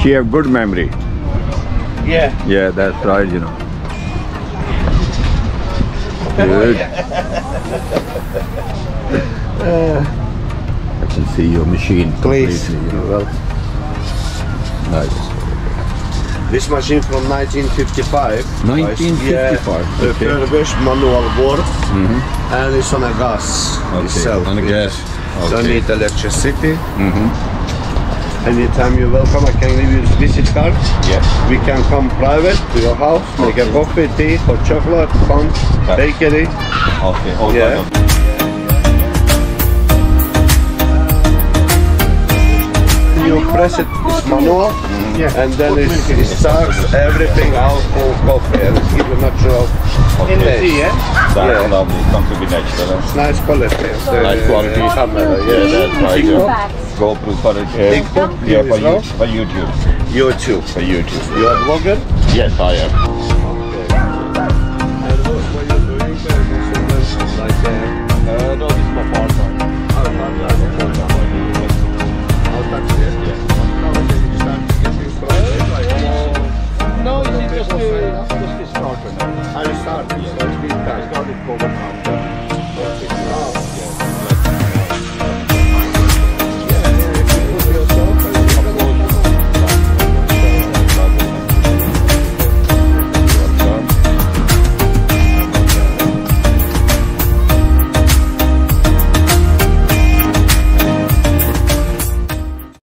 She have good memory. Yeah. Yeah, that's right, you know. Good. I can see your machine Please. completely, you know. Well, Nice. this machine from 1955. 1955. Yeah, Okay. refurbished manual work, and it's on a gas itself. On the gas. Don't Okay. need electricity. Anytime you're welcome, I can give you this visit card. Yeah. We can come private to your house, make a coffee, tea, hot chocolate, punch, bakery. Okay. All Yeah. done. You press it, it's manual, and then it starts everything out for coffee, and it gives you natural taste. That's lovely. Something to be natural. It's nice quality. Nice quality. Camera, Yeah, that's right. TikTok. Yeah. GoPro for it. TikTok, Yeah, for, you know? for YouTube. YouTube. For YouTube. You are a blogger? Yes, I am. And what you're doing, like No, this is my part-time. No, it's just a starter now. I started, so it's been time. Started COVID now.